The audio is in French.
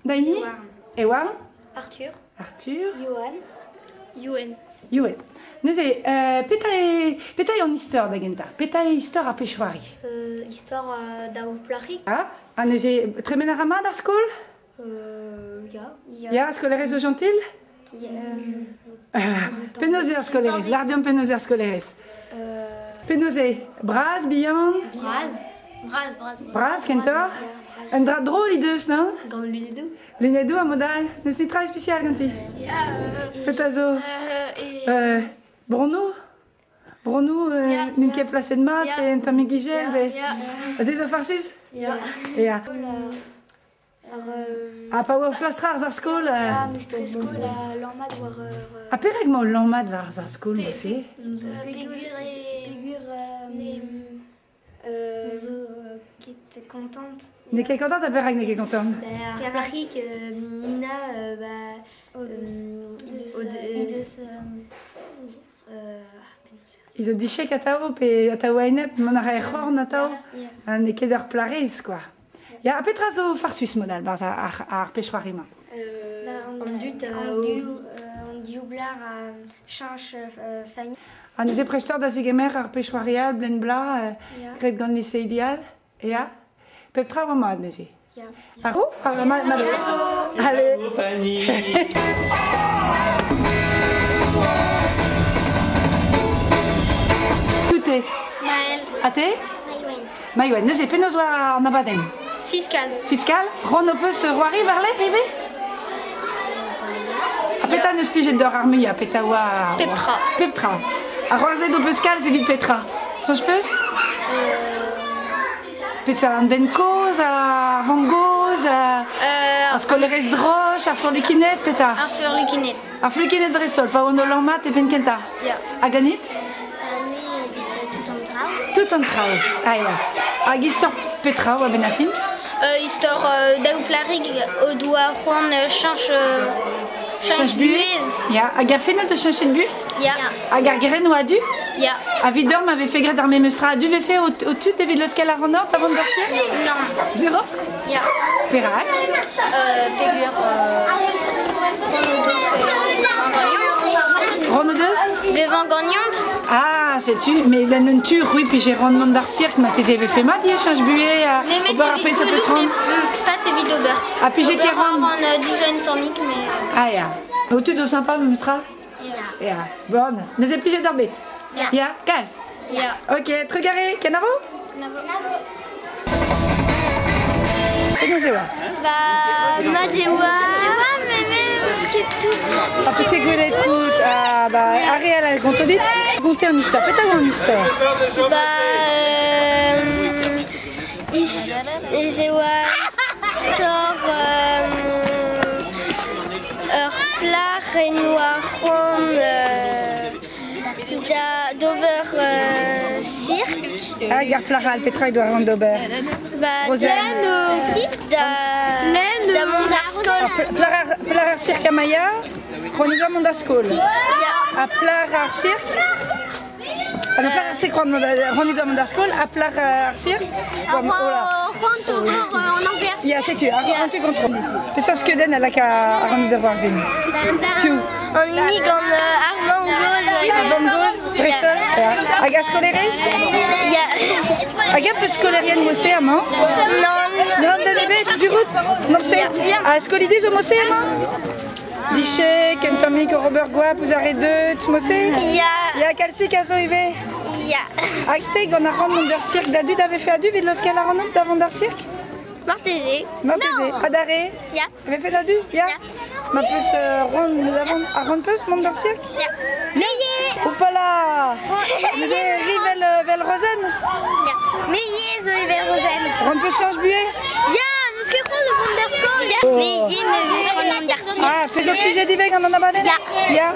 Daini? Ewan? Arthur. Arthur? Johan. Yuen. Yuen. Neuze, petai an istor da genta? Petai istor a pechwari? Histoire d'Aou Plarik. Ah? A neuze, tremen ar amad ar skol? Ja. Ya, skolerez o gentil? Penoze ar skolerez, lardion penoze ar skolerez. Penoze, braz, bihan? Braz, kentor? Un dra dro li deus, non? Gant Lunedo. Lunedo a modal? Neus ni tra especial ganti? Petazo? Bruno? Bruno, n'un ket placet mat, et un tamig gigel, Zez o farsus? Ya. A pa oa flastra ar skol? Meus tre skol l'ormad war... A perek ma o lammad war ar skol, mo se? Zo ket kontant. Ne ket kontant a perek ne ket kontant? Plarik, Nina, Ides... Izo dichek a tao, pe a tao a-enep, mon ar c'horn a tao, ne ket ur plarez, quoi. Ya, a petra zo farsus modal, barz ar pechwari ma? On dioblar a chanch famille. A neuze prechtor da zegemer ar pechwarial, blen bla, gret gant lise ideal, ya? Pep tra oa mat neuze? Ya. Arro? Allez. Bonjour famille. Tute? Maël. Ate? Maïwen. Neuze, penoz oa an abadenn? Fiscal. Fiskal? Ron o peus roari varle, rive? A peta neus plijet d'or ar muia, peta oa... Peptra. Peptra. A roarzet o peus kal, evit petra. Sonj peus? Peta an den koz, a vangoz, a skolerez droch, a furlukinet, peta? Arthur Lukinet. A furlukinet drestol, pa on o lammat e pen kenta? Ya. A ganit? Tout en trao. Tout an trao. Ah, ya. Hag istor petra oa ben a fin? Histoire d'Aou Plarik, au doigt Juan change buez. Ya. Hag ar fenot de chanchet bu? Ya. Hag ar geren oa du? Ya. A vidor m'avait fait gret ar memeustra. Du ve fait au tut evit leus kel ar honor, sa vant d'arsier? Non. Zero? Ya. Perak? Pégur. Ron o deus? Bevan Gagnon. Ah, sais-tu, mais la non-tu, oui, puis j'ai rendement d'ar cirque, ma tes avait fait ma die change bué à Le au bar après ça peut se rendre. pas c'est vide au beurre. Ah, puis j'ai qui rend. On du jeune thermique, mais. Ah, ya. Au tu de sympa, me sera? Ya. Bon, nous est plus j'ai d'orbite. Ya, calme. Ya. Ok, très garé, canaro? Et nous, c'est quoi? Bah, Madewa. Ce qui est tout. Ah, parce que vous êtes toutes. Ah, bah, Ariel a compté. Comptez en histoire, peut-être en histoire. Bah, Isewa, Thor, Plar, Renoiron, Dover, Cirque. Ah, gare Plaral, Petra, il doit rendre d'Aubert. Bah, da Mondarskol. Plarar Cirque à Maya, Roniga Mondaskol. À Plarar Cirque. À Plarar Cirque, Roniga Mondaskol, à Plarar Cirque. En envers. Ya, c'est tu, un tu contre. C'est ça ce que donne à la ca Roniga Warzin. En unique, en Armand Vangos, Bristol, à Gascoleres. À Gap Scolerian Mossé, à Mans. Non, de bête, du route. Mossé. À Scolides au Mossé, à Mans. Diché, Kentomic, Robert Gua, Pouzaré 2, Mossé. Il y a Calci, Caso, Ivé. À Steg, on a rendu mon cirque d'adu, d'avait fait adu, vide lorsqu'elle a rendu d'avant d'un cirque. Martézé. Martézé. Adaré. Ya. Avait fait d'adu, ya. Ma plus ronde, à rendre plus, mon d'un cirque. Meillez. Ou pas là. Vous avez rivel vel Rosen. Meillez, Zoé Verrozen. Rendre plus change bué. Ya, nous qui de Vondersko. Meillez, mais nous serons Mondarcy. Ah, c'est ce que j'ai dit, on en a parlé. Ya. Ya.